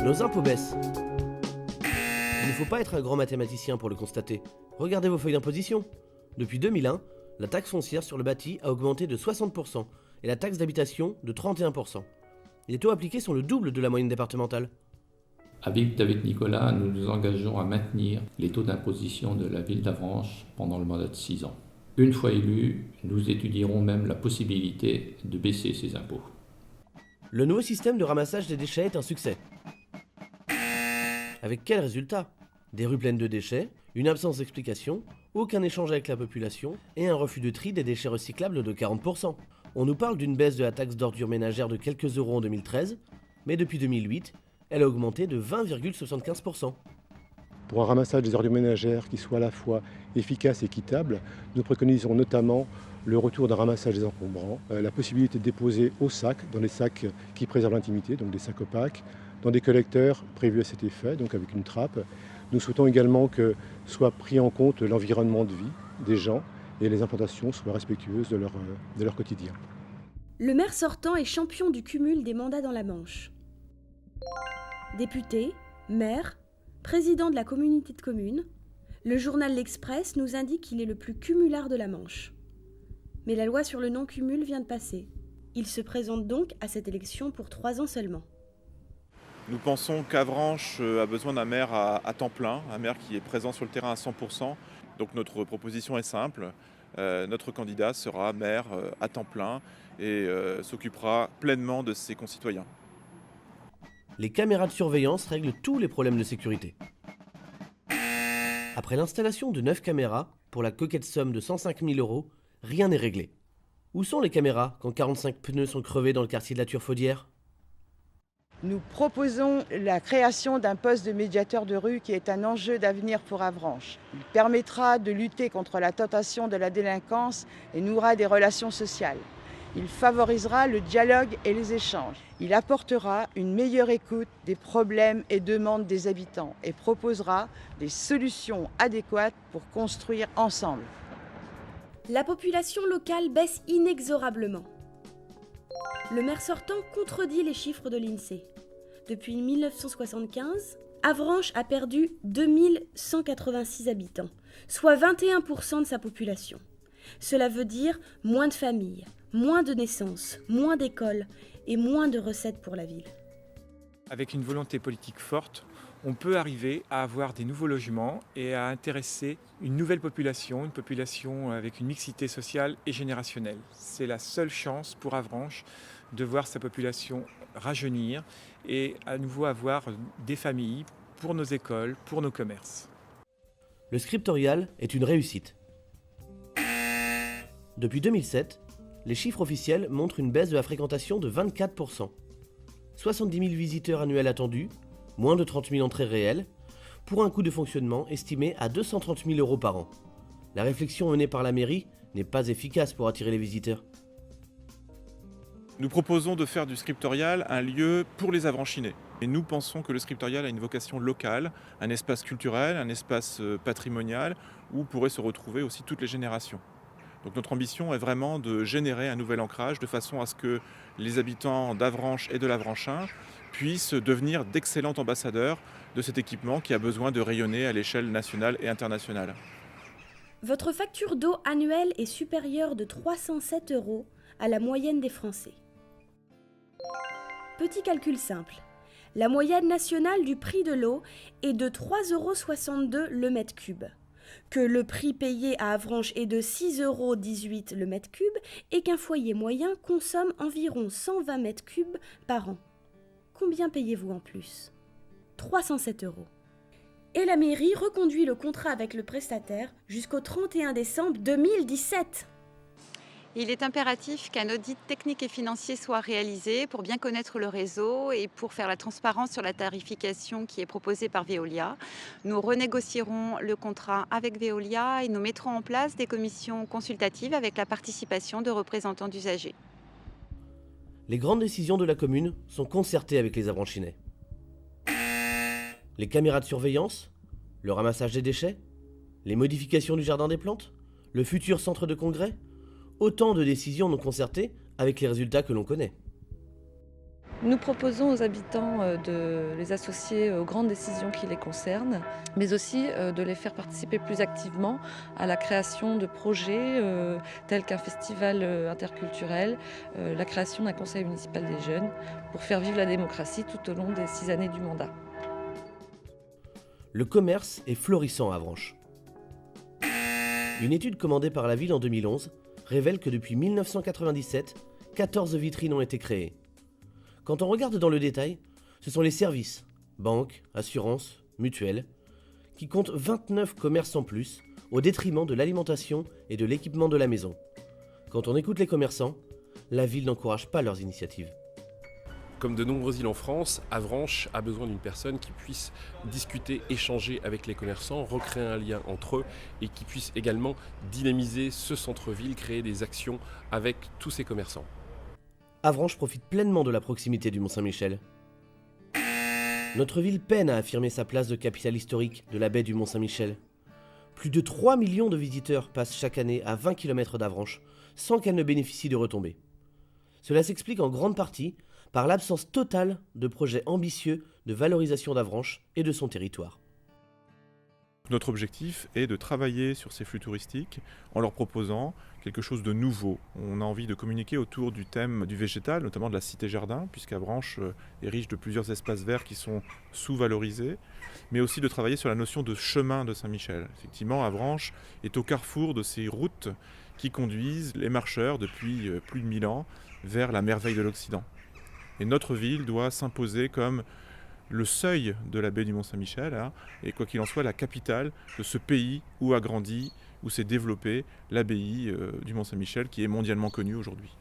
Nos impôts baissent. Il ne faut pas être un grand mathématicien pour le constater. Regardez vos feuilles d'imposition. Depuis 2001, la taxe foncière sur le bâti a augmenté de 60% et la taxe d'habitation de 31%. Les taux appliqués sont le double de la moyenne départementale. Avec Nicolas, nous nous engageons à maintenir les taux d'imposition de la ville d'Avranches pendant le mandat de 6 ans. Une fois élus, nous étudierons même la possibilité de baisser ces impôts. Le nouveau système de ramassage des déchets est un succès. Avec quel résultat? Des rues pleines de déchets, une absence d'explication, aucun échange avec la population et un refus de tri des déchets recyclables de 40%. On nous parle d'une baisse de la taxe d'ordures ménagères de quelques euros en 2013, mais depuis 2008, elle a augmenté de 20,75%. Pour un ramassage des ordures ménagères qui soit à la fois efficace et équitable, nous préconisons notamment le retour d'un ramassage des encombrants, la possibilité de déposer au sac, dans des sacs qui préservent l'intimité, donc des sacs opaques, dans des collecteurs prévus à cet effet, donc avec une trappe. Nous souhaitons également que soit pris en compte l'environnement de vie des gens et les implantations soient respectueuses de leur quotidien. Le maire sortant est champion du cumul des mandats dans la Manche. Député, maire, président de la communauté de communes, le journal L'Express nous indique qu'il est le plus cumulard de la Manche. Mais la loi sur le non-cumul vient de passer. Il se présente donc à cette élection pour 3 ans seulement. Nous pensons qu'Avranches a besoin d'un maire à temps plein, un maire qui est présent sur le terrain à 100%. Donc notre proposition est simple. Notre candidat sera maire à temps plein et s'occupera pleinement de ses concitoyens. Les caméras de surveillance règlent tous les problèmes de sécurité. Après l'installation de 9 caméras, pour la coquette somme de 105 000 €, rien n'est réglé. Où sont les caméras quand 45 pneus sont crevés dans le quartier de la Turfaudière? Nous proposons la création d'un poste de médiateur de rue qui est un enjeu d'avenir pour Avranches. Il permettra de lutter contre la tentation de la délinquance et nouera des relations sociales. Il favorisera le dialogue et les échanges. Il apportera une meilleure écoute des problèmes et demandes des habitants et proposera des solutions adéquates pour construire ensemble. La population locale baisse inexorablement. Le maire sortant contredit les chiffres de l'INSEE. Depuis 1975, Avranches a perdu 2186 habitants, soit 21% de sa population. Cela veut dire moins de familles, moins de naissances, moins d'écoles et moins de recettes pour la ville. Avec une volonté politique forte, on peut arriver à avoir des nouveaux logements et à intéresser une nouvelle population, une population avec une mixité sociale et générationnelle. C'est la seule chance pour Avranches de voir sa population rajeunir et à nouveau avoir des familles pour nos écoles, pour nos commerces. Le scriptorial est une réussite. Depuis 2007, les chiffres officiels montrent une baisse de la fréquentation de 24%. 70 000 visiteurs annuels attendus, moins de 30 000 entrées réelles, pour un coût de fonctionnement estimé à 230 000 € par an. La réflexion menée par la mairie n'est pas efficace pour attirer les visiteurs. Nous proposons de faire du scriptorial un lieu pour les Avranchinais. Et nous pensons que le scriptorial a une vocation locale, un espace culturel, un espace patrimonial, où pourraient se retrouver aussi toutes les générations. Donc notre ambition est vraiment de générer un nouvel ancrage de façon à ce que les habitants d'Avranches et de l'Avranchin puissent devenir d'excellents ambassadeurs de cet équipement qui a besoin de rayonner à l'échelle nationale et internationale. Votre facture d'eau annuelle est supérieure de 307 € à la moyenne des Français. Petit calcul simple. La moyenne nationale du prix de l'eau est de 3,62 € le mètre cube. Que le prix payé à Avranches est de 6,18 € le mètre cube et qu'un foyer moyen consomme environ 120 mètres cubes par an. Combien payez-vous en plus? 307 €. Et la mairie reconduit le contrat avec le prestataire jusqu'au 31 décembre 2017. Il est impératif qu'un audit technique et financier soit réalisé pour bien connaître le réseau et pour faire la transparence sur la tarification qui est proposée par Veolia. Nous renégocierons le contrat avec Veolia et nous mettrons en place des commissions consultatives avec la participation de représentants d'usagers. Les grandes décisions de la commune sont concertées avec les Avranchinais. Les caméras de surveillance, le ramassage des déchets, les modifications du jardin des plantes, le futur centre de congrès, autant de décisions non concertées avec les résultats que l'on connaît. Nous proposons aux habitants de les associer aux grandes décisions qui les concernent, mais aussi de les faire participer plus activement à la création de projets tels qu'un festival interculturel, la création d'un conseil municipal des jeunes, pour faire vivre la démocratie tout au long des 6 années du mandat. Le commerce est florissant à Avranches. Une étude commandée par la ville en 2011 révèle que depuis 1997, 14 vitrines ont été créées. Quand on regarde dans le détail, ce sont les services, banques, assurances, mutuelles, qui comptent 29 commerces en plus, au détriment de l'alimentation et de l'équipement de la maison. Quand on écoute les commerçants, la ville n'encourage pas leurs initiatives. Comme de nombreuses îles en France, Avranches a besoin d'une personne qui puisse discuter, échanger avec les commerçants, recréer un lien entre eux et qui puisse également dynamiser ce centre-ville, créer des actions avec tous ces commerçants. Avranches profite pleinement de la proximité du Mont-Saint-Michel. Notre ville peine à affirmer sa place de capitale historique de la baie du Mont-Saint-Michel. Plus de 3 millions de visiteurs passent chaque année à 20 km d'Avranches sans qu'elle ne bénéficie de retombées. Cela s'explique en grande partie par l'absence totale de projets ambitieux de valorisation d'Avranches et de son territoire. Notre objectif est de travailler sur ces flux touristiques en leur proposant quelque chose de nouveau. On a envie de communiquer autour du thème du végétal, notamment de la cité-jardin, puisqu'Avranches est riche de plusieurs espaces verts qui sont sous-valorisés, mais aussi de travailler sur la notion de chemin de Saint-Michel. Effectivement, Avranches est au carrefour de ces routes qui conduisent les marcheurs depuis plus de 1000 ans vers la merveille de l'Occident. Et notre ville doit s'imposer comme le seuil de la baie du Mont-Saint-Michel, et quoi qu'il en soit, la capitale de ce pays où a grandi, où s'est développée l'abbaye du Mont-Saint-Michel, qui est mondialement connue aujourd'hui.